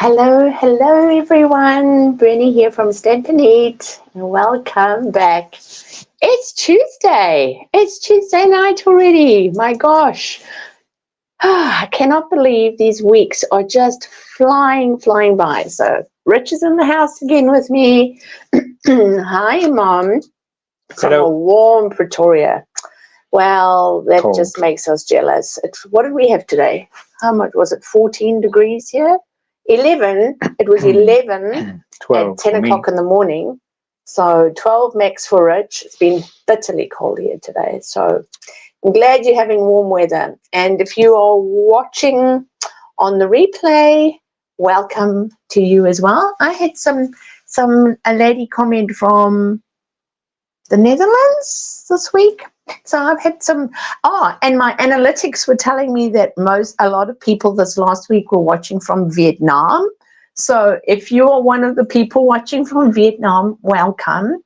Hello everyone. Brenny here from Stampin'Up, and welcome back. It's Tuesday. It's Tuesday night already. My gosh. I cannot believe these weeks are just flying by. So Rich is in the house again with me. Hi, Mom. From a warm Pretoria. Well, that Cold. just makes us jealous. What did we have today? How much was it? 14 degrees here? 11. It was 11 12 at 10 o'clock in the morning. So 12 max for Rich. It's been bitterly cold here today. So I'm glad you're having warm weather. And if you are watching on the replay, welcome to you as well. I had a lady comment from the Netherlands this week. So I've had and my analytics were telling me that a lot of people this last week were watching from Vietnam. So if you are one of the people watching from Vietnam, welcome.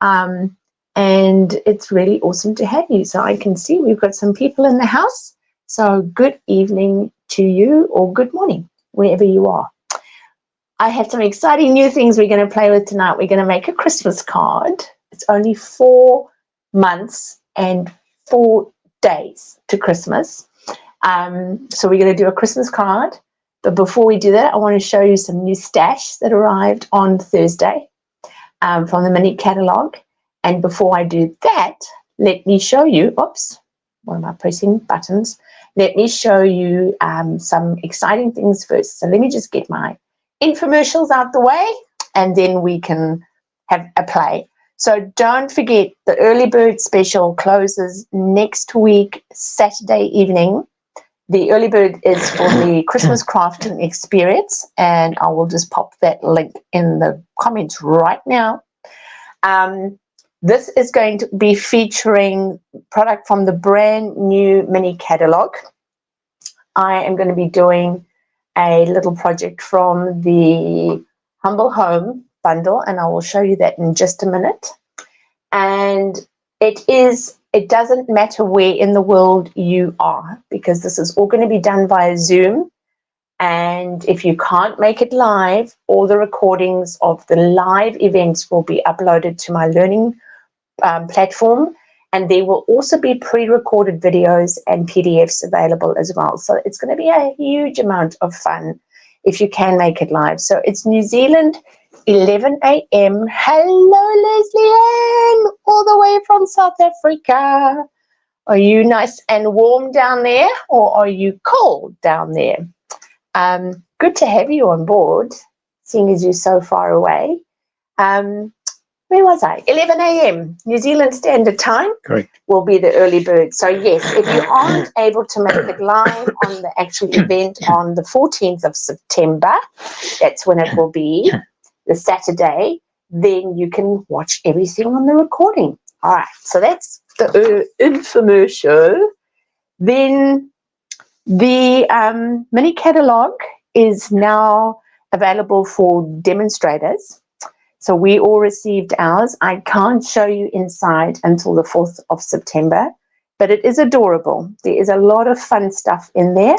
And it's really awesome to have you. So I can see we've got some people in the house. So good evening to you, or good morning, wherever you are. I have some exciting new things we're going to play with tonight. We're going to make a Christmas card. It's only 4 months and 4 days to Christmas. So we're going to do a Christmas card. But before we do that, I want to show you some new stash that arrived on Thursday from the mini catalog. And before I do that, let me show you, what am I pressing buttons? Let me show you some exciting things first. So let me just get my infomercials out the way, and then we can have a play. So don't forget, the early bird special closes next week, Saturday evening. The early bird is for the Christmas crafting experience, and I will just pop that link in the comments right now. This is going to be featuring product from the brand new mini catalog. I am going to be doing a little project from the Humble Home bundle, and I will show you that in just a minute. And it doesn't matter where in the world you are, because this is all going to be done via Zoom. And if you can't make it live, all the recordings of the live events will be uploaded to my learning platform, and there will also be pre-recorded videos and PDFs available as well. So it's going to be a huge amount of fun if you can make it live. So it's New Zealand, 11 a.m. Hello, Leslie Ann, all the way from South Africa. Are you nice and warm down there, or are you cold down there? Good to have you on board, seeing as you're so far away. Where was I? 11 a.m. New Zealand Standard Time. Correct. Will be the early bird. So yes, if you aren't able to make it live on the actual event on the 14th of September, that's when it will be, the Saturday, then you can watch everything on the recording. All right, so that's the infomercial. Then the mini catalog is now available for demonstrators. So we all received ours. I can't show you inside until the 4th of September, but it is adorable. There is a lot of fun stuff in there.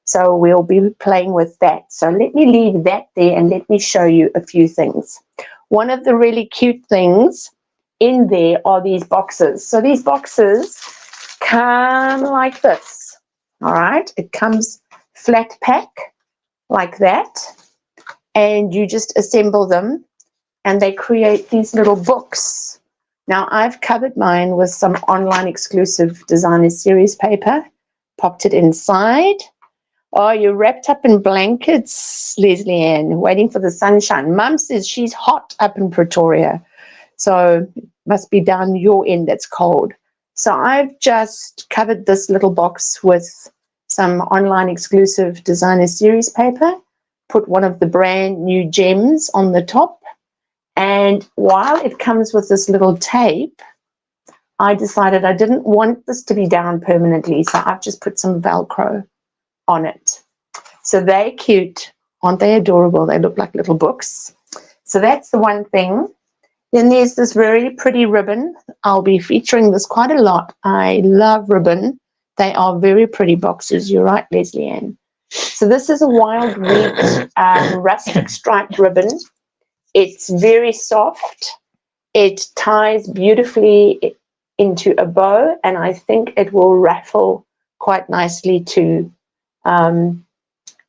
So we'll be playing with that. So let me leave that there and let me show you a few things. One of the really cute things in there are these boxes. So these boxes come like this. All right. It comes flat pack like that. And you just assemble them, and they create these little books. Now, I've covered mine with some online exclusive designer series paper, popped it inside. Oh, you're wrapped up in blankets, Leslie Ann, waiting for the sunshine. Mum says she's hot up in Pretoria, so it must be down your end that's cold. So I've just covered this little box with some online exclusive designer series paper, put one of the brand new gems on the top, and while it comes with this little tape, I decided I didn't want this to be down permanently, so I've just put some Velcro on it. So they're cute. Aren't they adorable? They look like little books. So that's the one thing. Then there's this very pretty ribbon. I'll be featuring this quite a lot. I love ribbon. They are very pretty boxes. You're right, Leslie Ann. So this is a wild wheat rustic striped ribbon. It's very soft. It ties beautifully into a bow, and I think it will raffle quite nicely too.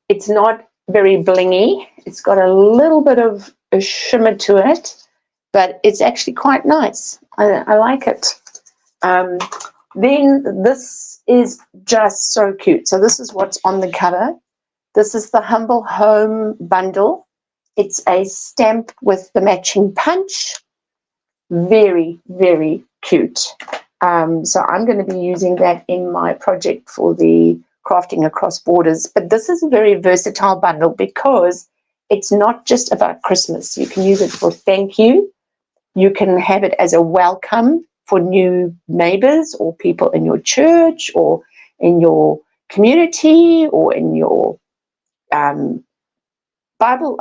It's not very blingy. It's got a little bit of a shimmer to it, but it's actually quite nice. I like it. Then this is just so cute. So this is what's on the cover. This is the Humble Home bundle. It's a stamp with the matching punch. Very, very cute. So I'm going to be using that in my project for the Crafting Across Borders. But this is a very versatile bundle because it's not just about Christmas. You can use it for thank you. You can have it as a welcome for new neighbors or people in your church or in your community or in your Bible,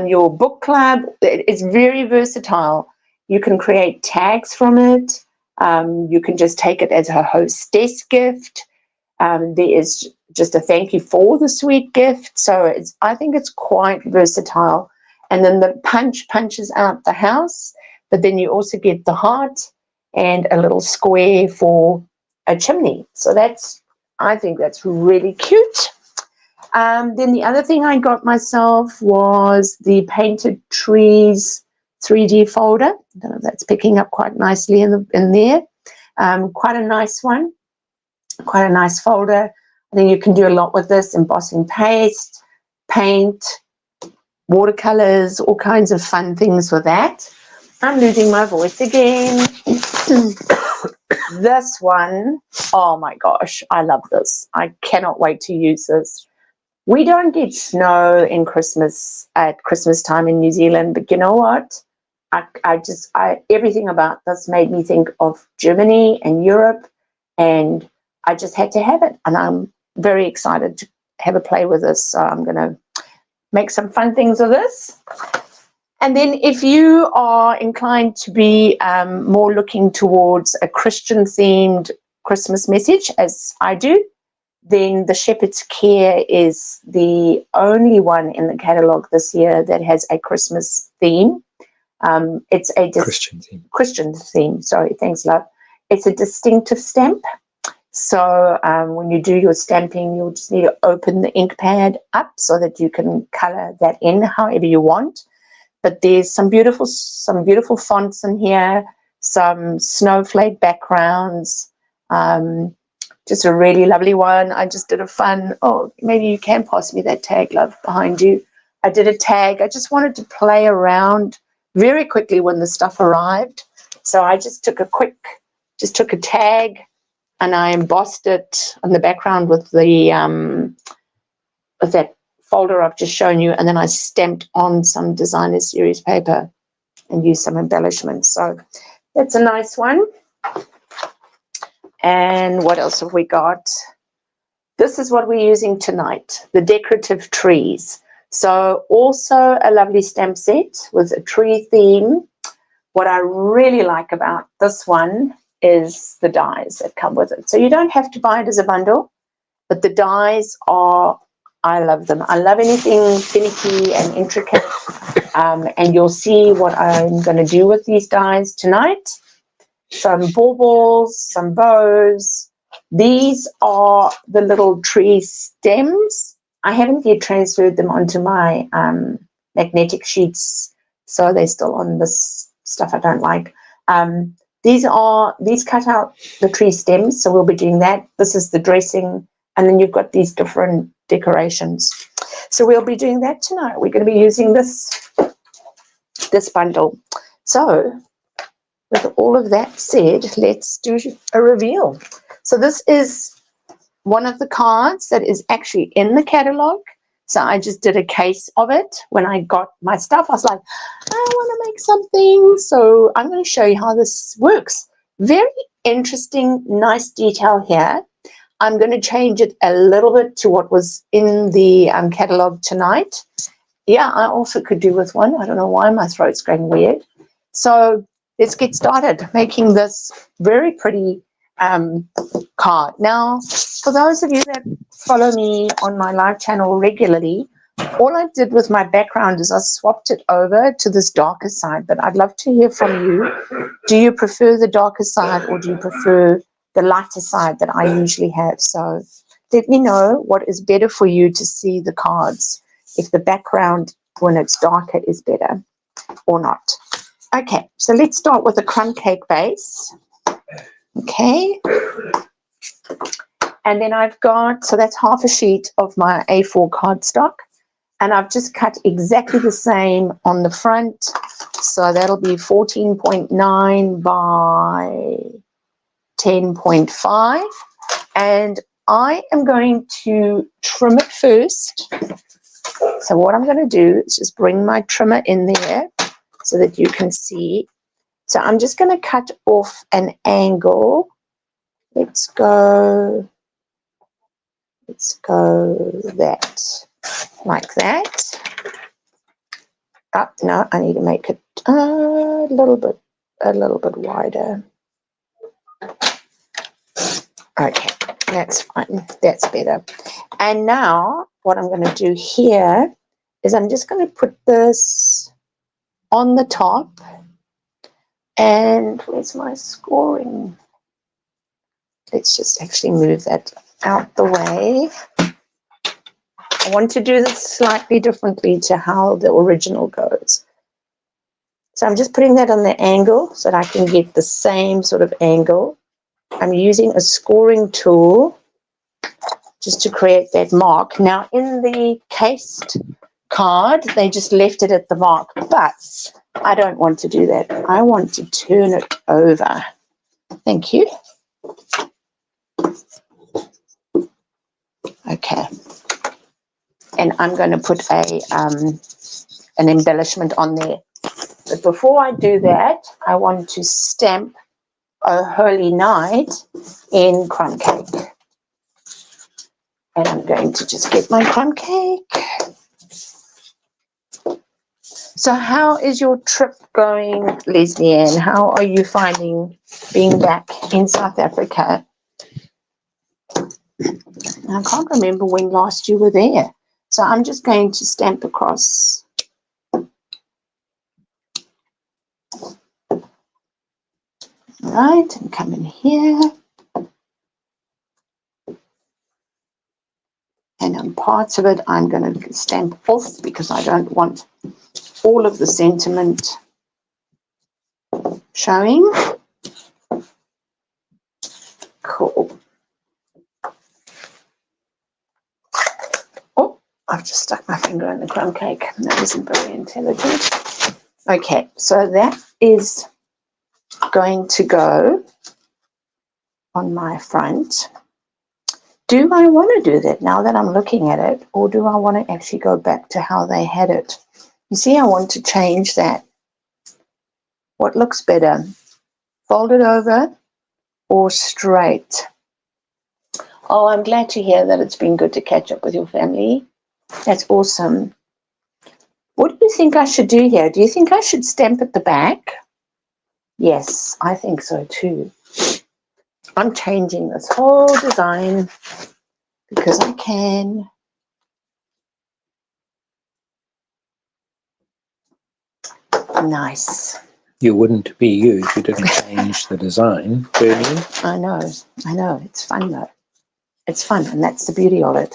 your book club. It's very versatile. You can create tags from it. You can just take it as a hostess gift. There is just a thank you for the sweet gift. So I think it's quite versatile. And then the punch punches out the house, but then you also get the heart and a little square for a chimney. So I think that's really cute. Then the other thing I got myself was the Painted Trees 3D folder. I don't know if that's picking up quite nicely in there. Quite a nice one, quite a nice folder. I think you can do a lot with this: embossing paste, paint, watercolors, all kinds of fun things with that. I'm losing my voice again. This one, oh my gosh, I love this. I cannot wait to use this. We don't get snow at Christmas time in New Zealand, but you know what? Everything about this made me think of Germany and Europe, and I just had to have it. And I'm very excited to have a play with this. So I'm going to make some fun things with this. And then if you are inclined to be more looking towards a Christian-themed Christmas message, as I do, then the Shepherd's Care is the only one in the catalogue this year that has a Christmas theme. It's a Christian theme. Sorry, thanks, love. It's a distinctive stamp. So when you do your stamping, you'll just need to open the ink pad up so that you can colour that in however you want. But there's some beautiful fonts in here, some snowflake backgrounds. Just a really lovely one. I just did a fun, maybe you can pass me that tag, love, behind you. I did a tag. I just wanted to play around very quickly when the stuff arrived. So I just took a tag and I embossed it on the background with that folder I've just shown you, and then I stamped on some designer series paper and used some embellishments. So that's a nice one. And what else have we got? This is what we're using tonight, the Decorative Trees. So also a lovely stamp set with a tree theme. What I really like about this one is the dies that come with it. So you don't have to buy it as a bundle, but the dies I love them. I love anything finicky and intricate. And you'll see what I'm going to do with these dies tonight. Some baubles, some bows. These are the little tree stems. I haven't yet transferred them onto my magnetic sheets, so they're still on this stuff I don't like. These cut out the tree stems, so we'll be doing that. This is the dressing, and then you've got these different decorations. So we'll be doing that tonight. We're going to be using this bundle. So with all of that said, let's do a reveal. So this is one of the cards that is actually in the catalogue. So I just did a case of it. When I got my stuff, I was like, I want to make something. So I'm going to show you how this works. Very interesting, nice detail here. I'm going to change it a little bit to what was in the catalogue tonight. Yeah, I also could do with one. I don't know why my throat's going weird. So let's get started making this very pretty card. Now, for those of you that follow me on my live channel regularly, all I did with my background is I swapped it over to this darker side, but I'd love to hear from you. Do you prefer the darker side or do you prefer the lighter side that I usually have? So let me know what is better for you to see the cards, if the background when it's darker is better or not. Okay, so let's start with a crumb cake base. Okay. And then I've got, so that's half a sheet of my A4 cardstock. And I've just cut exactly the same on the front. So that'll be 14.9 by 10.5. And I am going to trim it first. So what I'm going to do is just bring my trimmer in there so that you can see. So I'm just going to cut off an angle. Let's go that, like that. Oh, no, I need to make it a little bit wider. Okay, that's fine. That's better. And now what I'm going to do here is I'm just going to put this on the top. And where's my scoring? Let's just actually move that out the way. I want to do this slightly differently to how the original goes. So I'm just putting that on the angle so that I can get the same sort of angle. I'm using a scoring tool just to create that mark. Now in the cased card, they just left it at the mark, but I don't want to do that. I want to turn it over. Thank you. Okay. And I'm going to put an embellishment on there. But before I do that, I want to stamp a holy night in crumb cake. And I'm going to just get my crumb cake. So how is your trip going, Leslie Ann? How are you finding being back in South Africa? I can't remember when last you were there. So I'm just going to stamp across. Right, and come in here. And on parts of it, I'm going to stamp off because I don't want all of the sentiment showing. Cool. Oh, I've just stuck my finger in the crumb cake. That isn't very intelligent. Okay, so that is going to go on my front. Do I want to do that now that I'm looking at it, or do I want to actually go back to how they had it? You see, I want to change that. What looks better? Fold it over or straight? Oh, I'm glad to hear that it's been good to catch up with your family. That's awesome. What do you think I should do here? Do you think I should stamp at the back? Yes, I think so too. I'm changing this whole design because I can. Nice. You wouldn't be you if you didn't change the design, do you? I know. It's fun though. It's fun, and that's the beauty of it.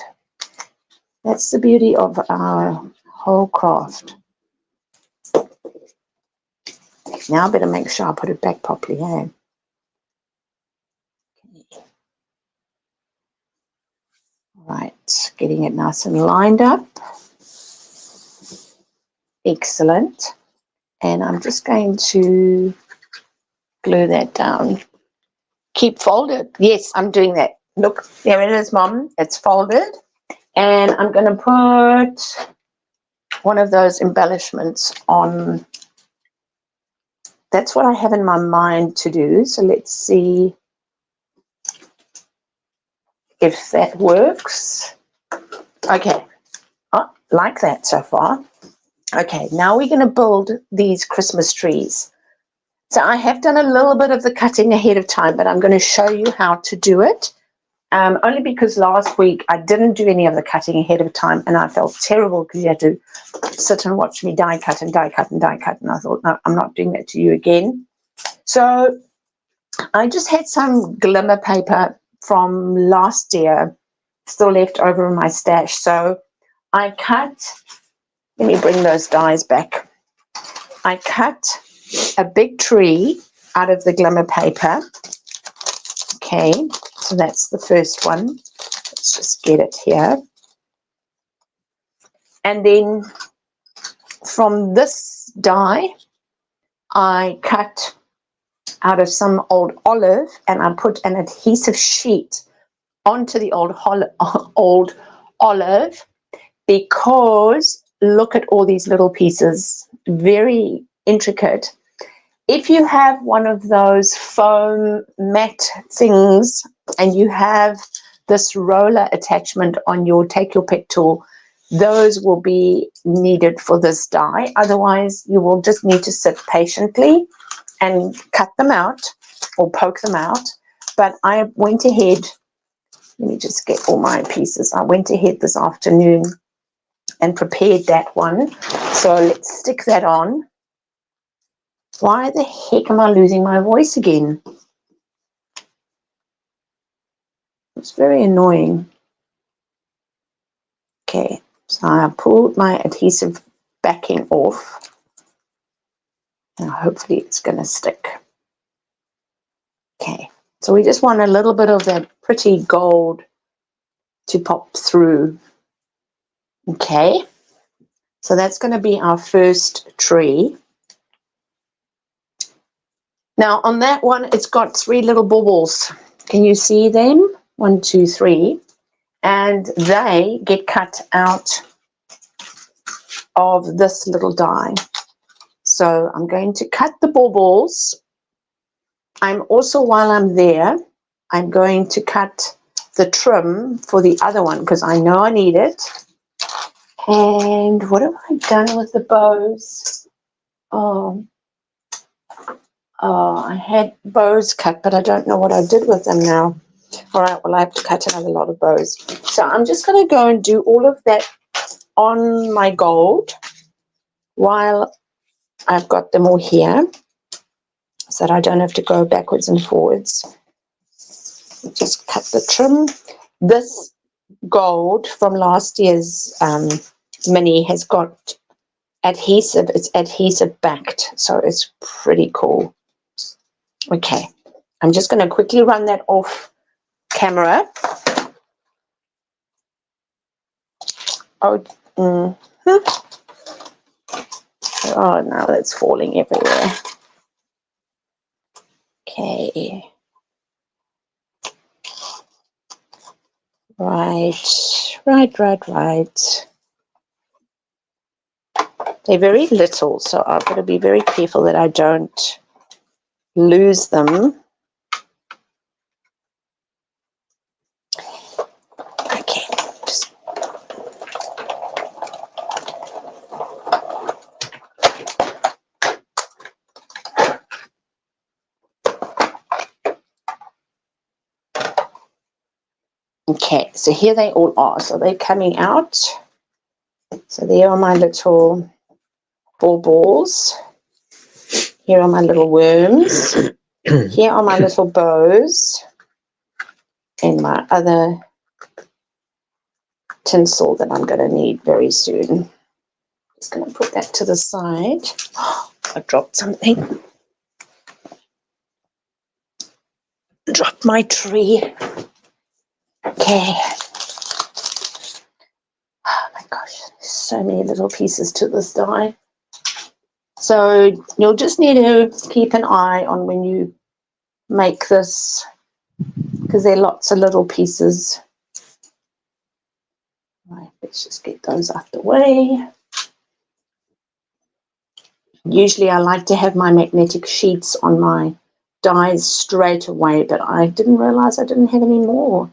That's the beauty of our whole craft. Now I better make sure I put it back properly, eh? Right, getting it nice and lined up. Excellent. And I'm just going to glue that down. Keep folded. Yes, I'm doing that. Look, there it is, Mom. It's folded. And I'm going to put one of those embellishments on. That's what I have in my mind to do. So let's see if that works. Okay. Oh, like that so far. Okay, now we're going to build these Christmas trees. So I have done a little bit of the cutting ahead of time, but I'm going to show you how to do it. only because last week I didn't do any of the cutting ahead of time, and I felt terrible because you had to sit and watch me die cut and die cut and die cut, and I thought, no, I'm not doing that to you again. So I just had some glimmer paper from last year still left over in my stash, so I cut, let me bring those dies back. I cut a big tree out of the glimmer paper. Okay, so that's the first one. Let's just get it here. And then from this die, I cut out of some old olive, and I put an adhesive sheet onto the old olive, because look at all these little pieces, very intricate. If you have one of those foam mat things and you have this roller attachment on your take your pick tool, those will be needed for this die. Otherwise, you will just need to sit patiently and cut them out or poke them out. But I went ahead, let me just get all my pieces. I went ahead this afternoon and prepared that one. So let's stick that on. Why the heck am I losing my voice again? It's very annoying. Okay, so I pulled my adhesive backing off. Now hopefully it's going to stick. Okay, so we just want a little bit of that pretty gold to pop through. Okay, so that's going to be our first tree. Now on that one, it's got 3 little baubles. Can you see them? 1, 2, 3. And they get cut out of this little die. So I'm going to cut the baubles. I'm also, while I'm there, I'm going to cut the trim for the other one because I know I need it. And what have I done with the bows? I had bows cut, but I don't know what I did with them now. All right, well, I have to cut another lot of bows. So I'm just going to go and do all of that on my gold while I've got them all here, so that I don't have to go backwards and forwards. Just cut the trim. This gold from last year's mini has got adhesive. It's adhesive backed, so it's pretty cool. Okay, I'm just going to quickly run that off camera. Oh, oh, now it's falling everywhere. Okay. Right. They're very little, so I've got to be very careful that I don't lose them. Okay, just okay, so here they all are. So they're coming out. So there are my little baubles. Here are my little worms. Here are my little bows. And my other tinsel that I'm going to need very soon. Just going to put that to the side. Oh, I dropped something. Dropped my tree. Okay. Oh my gosh, there's so many little pieces to this die. So you'll just need to keep an eye on when you make this, because there are lots of little pieces. Right, let's just get those out the way. Usually I like to have my magnetic sheets on my dies straight away, but I didn't realize I didn't have any more.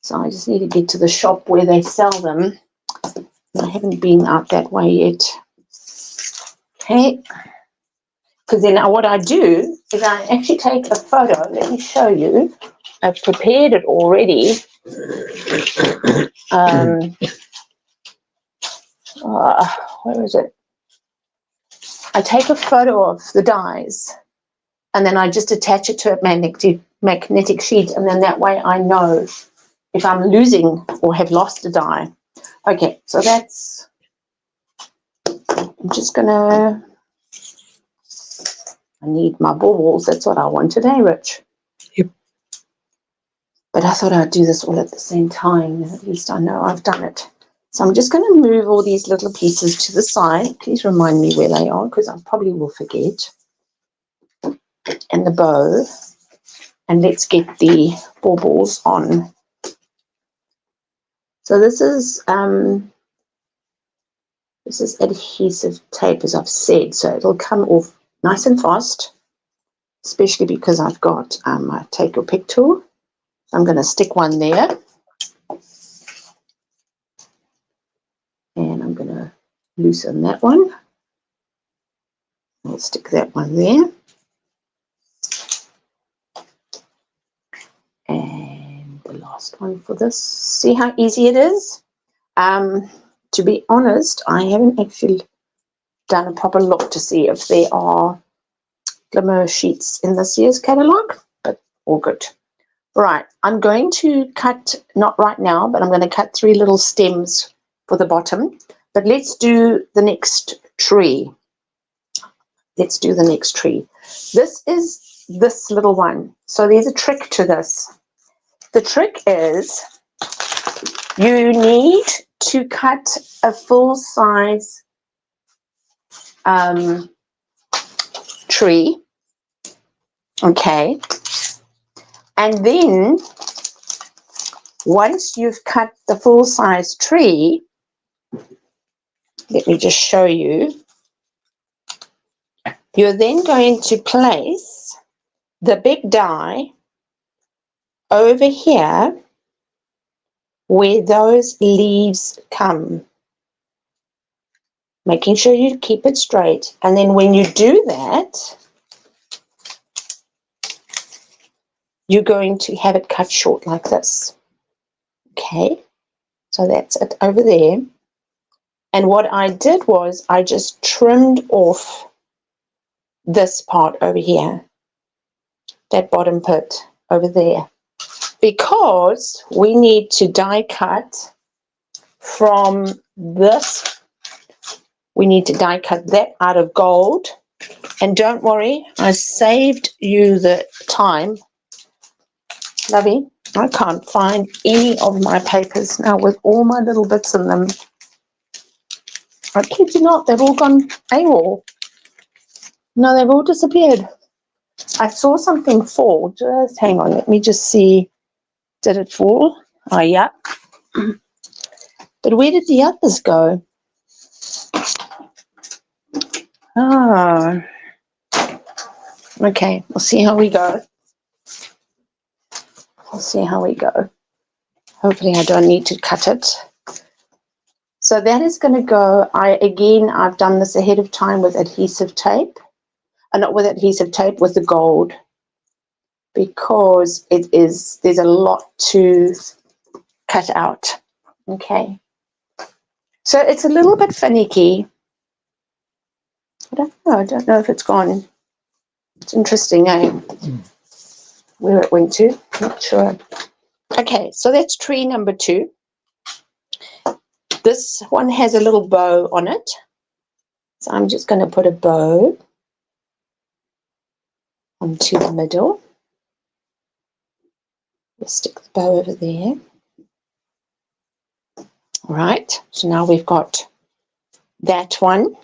So I just need to get to the shop where they sell them. I haven't been out that way yet. Okay. Because then what I do is I actually take a photo. Let me show you. I've prepared it already. Where is it? I take a photo of the dies and then I just attach it to a magnetic sheet, and then that way I know if I'm losing or have lost a die. Okay, so that's, I'm just gonna, I need my baubles. That's what I want today, Rich. Yep. But I thought I'd do this all at the same time. At least I know I've done it. So I'm just going to move all these little pieces to the side. Please remind me where they are because I probably will forget. And the bow. And let's get the baubles on. So this is adhesive tape, as I've said. So it'll come off nice and fast, especially because I've got my take your pick tool. So I'm going to stick one there. And I'm going to loosen that one. I'll stick that one there. And the last one for this. See how easy it is? To be honest, I haven't actually done a proper look to see if there are glimmer sheets in this year's catalogue, but all good. Right, I'm going to cut, not right now, but I'm going to cut 3 little stems for the bottom. But let's do the next tree. Let's do the next tree. This is this little one. So there's a trick to this. The trick is you need to cut a full-size tree, okay? And then once you've cut the full-size tree, let me just show you. You're then going to place the big die over here where those leaves come, making sure you keep it straight. And then when you do that, you're going to have it cut short like this. Okay, so that's it over there. And what I did was I just trimmed off this part over here, that bottom bit over there, because we need to die cut from this. We need to die cut that out of gold. And don't worry, I saved you the time. Lovey, I can't find any of my papers now with all my little bits in them. I kid you not, they've all gone AWOL. No, they've all disappeared. I saw something fall. Just hang on, let me just see. Did it fall? Oh, yeah. But where did the others go? Ah. Okay, we'll see how we go. We'll see how we go. Hopefully I don't need to cut it. So that is going to go, I've done this ahead of time with adhesive tape. Not with adhesive tape, with the gold. Because there's a lot to cut out. Okay. So it's a little bit finicky. I don't know if it's gone. It's interesting, eh? Where it went to, not sure. Okay, so that's tree number 2. This one has a little bow on it. So I'm just going to put a bow onto the middle. We'll stick the bow over there. All right, so now we've got that one.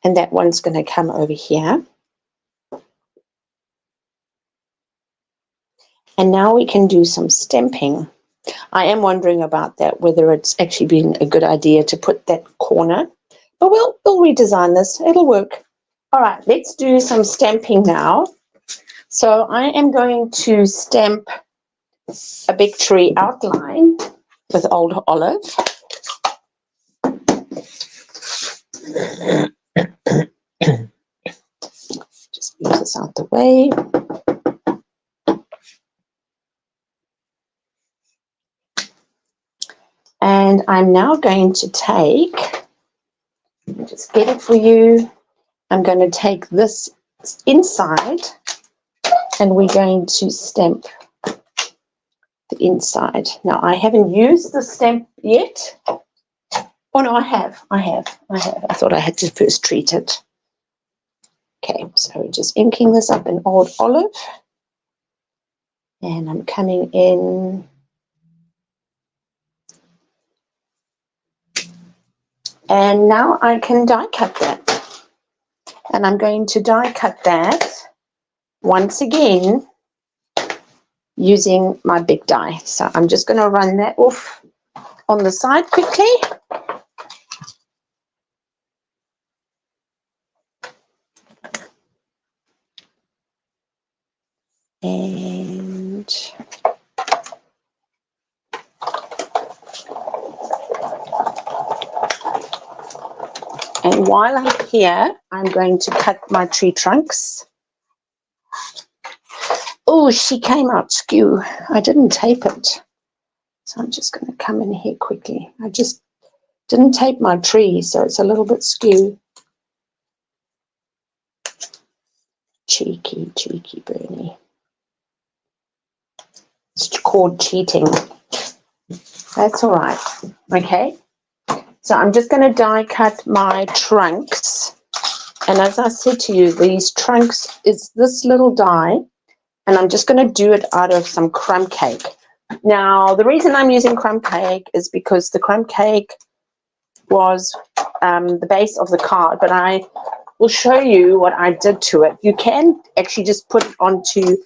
And that one's going to come over here. And now we can do some stamping. I am wondering about that, whether it's actually been a good idea to put that corner. But we'll redesign this. It'll work. All right, let's do some stamping now. So I am going to stamp a big tree outline with Old Olive. Just move this out the way. I'm now going to take, let me just get it for you. I'm going to take this inside and we're going to stamp the inside. Now, I haven't used the stamp yet. Oh, no, I have. I thought I had to first treat it. Okay, so just inking this up in Old Olive. And I'm coming in. And now I can die cut that. And I'm going to die cut that once again using my big die. So I'm just going to run that off on the side quickly. And while I'm here, I'm going to cut my tree trunks. Oh, she came out skew. I didn't tape it. So I'm just going to come in here quickly. I just didn't tape my tree, so it's a little bit skew. Cheeky, cheeky Bernie. It's called cheating. That's all right. Okay. So I'm just going to die cut my trunks. And as I said to you, these trunks is this little die. And I'm just going to do it out of some crumb cake. Now, the reason I'm using crumb cake is because the crumb cake was the base of the card. But I will show you what I did to it. You can actually just put it onto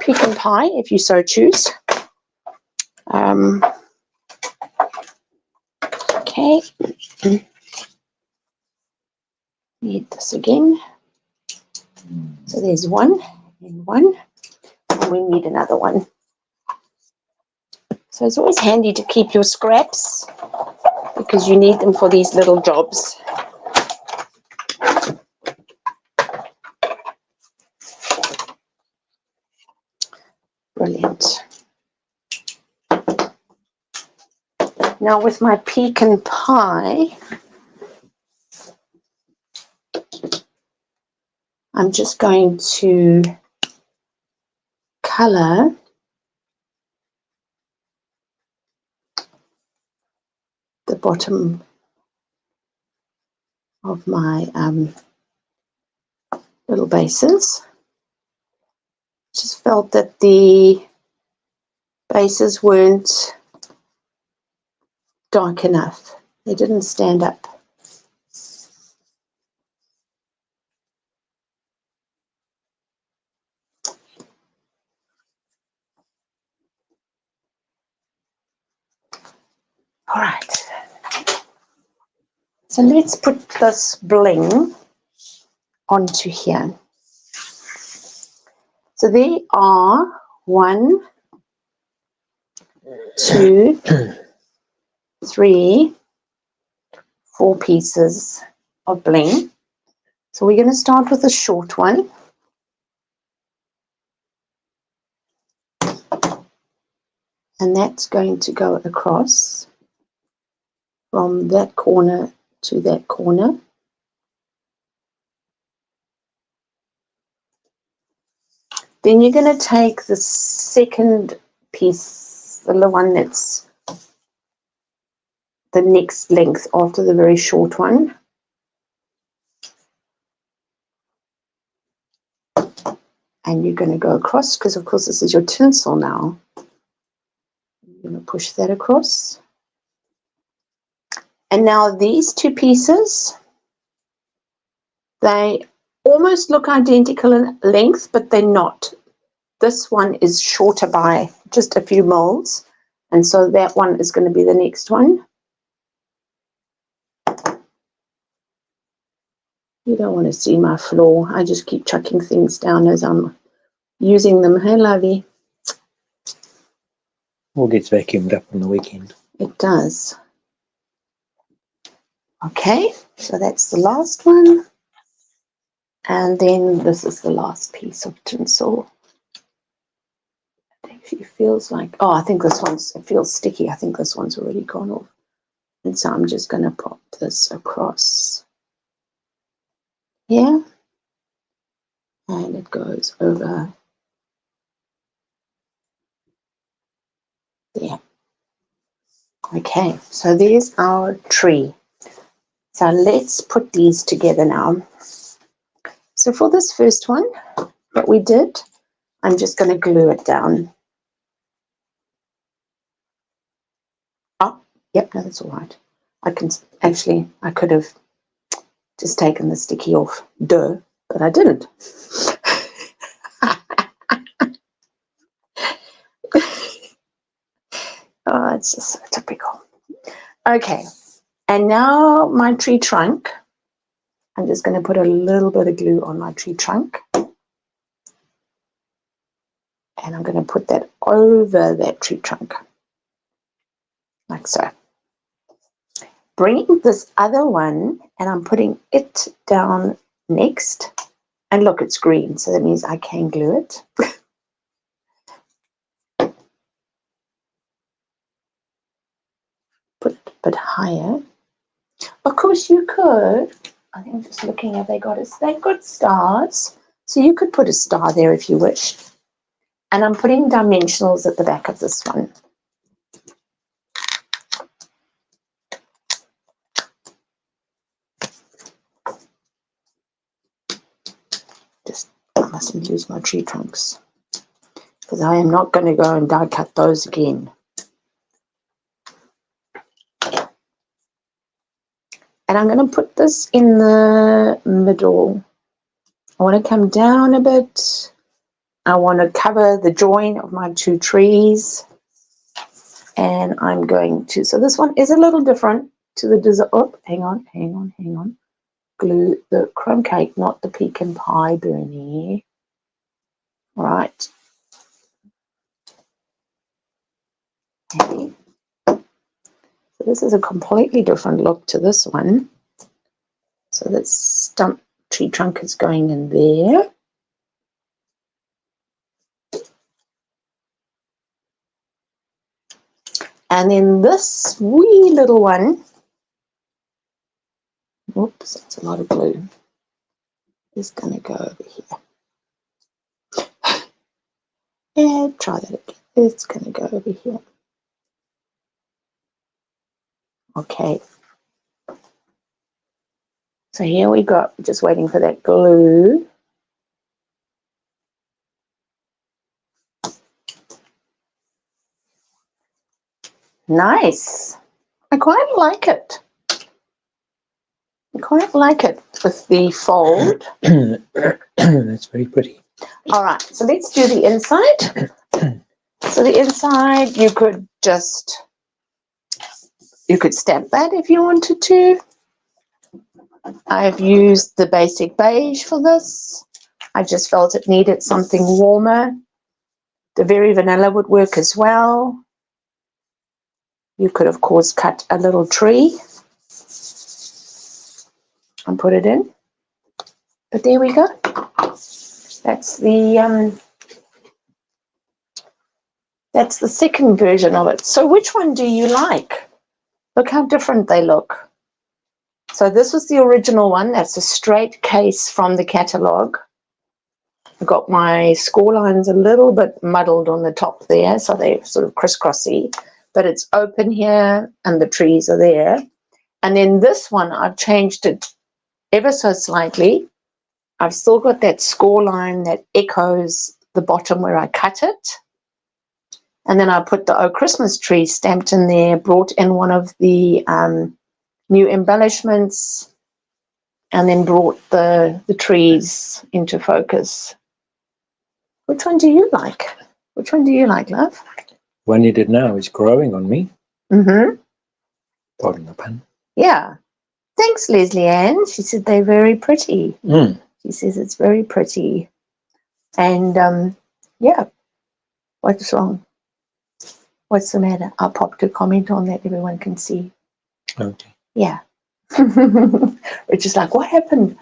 pecan pie if you so choose. Okay. Need this again. So there's one and one. And we need another one. So it's always handy to keep your scraps because you need them for these little jobs. Brilliant. Now with my pecan pie, I'm just going to color the bottom of my little bases. Just felt that the bases weren't dark enough. They didn't stand up. All right. So let's put this bling onto here. So there are 1, 2, 3, 4 pieces of bling. So we're going to start with a short one. And that's going to go across from that corner to that corner. Then you're going to take the second piece, the one that's the next length after the very short one. And you're going to go across because, of course, this is your tinsel now. You're going to push that across. And now these 2 pieces, they almost look identical in length, but they're not. This one is shorter by just a few moles, and so that one is going to be the next one. You don't want to see my floor. I just keep chucking things down as I'm using them. Hey, lovey. All gets vacuumed up on the weekend. It does. Okay, so that's the last one. And then this is the last piece of tinsel. It actually feels like, oh, I think this one's, it feels sticky. I think this one's already gone off. And so I'm just going to pop this across here. And it goes over there. Okay, so there's our tree. So let's put these together now. So for this first one that we did, I'm just going to glue it down. Oh, yep, no, that's all right. I could have just taken the sticky off, but I didn't. Oh, it's just so typical. Okay, and now my tree trunk. I'm just going to put a little bit of glue on my tree trunk. And I'm going to put that over that tree trunk, like so. Bringing this other one, and I'm putting it down next. And look, it's green, so that means I can glue it. Put it a bit higher. Of course, you could. I think I'm just looking at they've got stars, so you could put a star there if you wish. And I'm putting dimensionals at the back of this one. I mustn't use my tree trunks because I am not going to go and die cut those again. And I'm going to put this in the middle. I want to come down a bit. I want to cover the join of my two trees. And I'm going to, so this one is a little different to the design. Oh, hang on. Glue the crumb cake, not the pecan pie, Bernie. All right. Okay. So this is a completely different look to this one. So that stump tree trunk is going in there. And then this wee little one, oops, that's a lot of glue, is going to go over here. And try that again. It's going to go over here. Okay. So here we go. Just waiting for that glue. Nice. I quite like it. I quite like it with the fold. That's very pretty. All right, so let's do the inside. So the inside, you could stamp that if you wanted to. I've used the basic beige for this. I just felt it needed something warmer. The very vanilla would work as well. You could, of course, cut a little tree and put it in. But there we go. That's the second version of it. So which one do you like? Look how different they look. So this was the original one. That's a straight case from the catalogue. I got my score lines a little bit muddled on the top there, so they're sort of crisscrossy. But it's open here and the trees are there. And then this one, I've changed it ever so slightly. I've still got that score line that echoes the bottom where I cut it. And then I put the Oh Christmas tree stamped in there, brought in one of the new embellishments, and then brought the trees into focus. Which one do you like? Which one do you like, love? One you did now is growing on me. Mm-hmm. Pardon the pun. Yeah. Thanks, Leslie Ann. She said they're very pretty. Mm. She says it's very pretty. And, yeah. What's wrong? What's the matter? I'll pop a comment on that everyone can see. Okay. Yeah. Which is like, what happened?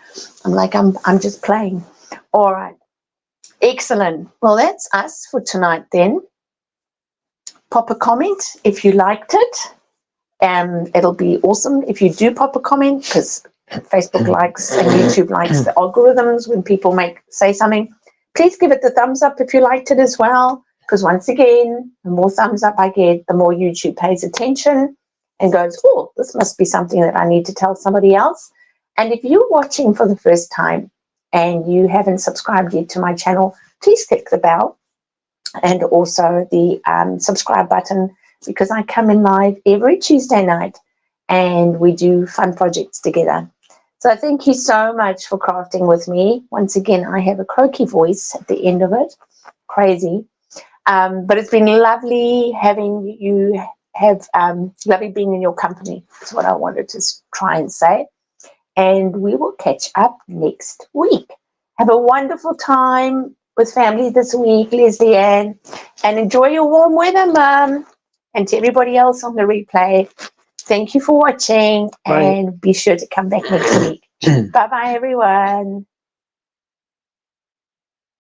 I'm like, I'm just playing. All right. Excellent. Well, that's us for tonight then. Pop a comment if you liked it. It'll be awesome if you do pop a comment, because Facebook likes and YouTube likes the algorithms when people say something. Please give it the thumbs up if you liked it as well, because once again, the more thumbs up I get, the more YouTube pays attention and goes, oh, this must be something that I need to tell somebody else. And if you're watching for the first time and you haven't subscribed yet to my channel, please click the bell and also the subscribe button, because I come in live every Tuesday night and we do fun projects together. So thank you so much for crafting with me. Once again, I have a croaky voice at the end of it. Crazy. But it's been lovely having you, lovely being in your company. That's what I wanted to try and say. And we will catch up next week. Have a wonderful time with family this week, Leslie Ann, and enjoy your warm weather, Mum. And to everybody else on the replay, thank you for watching. Bye. And be sure to come back next week. Bye-bye, everyone.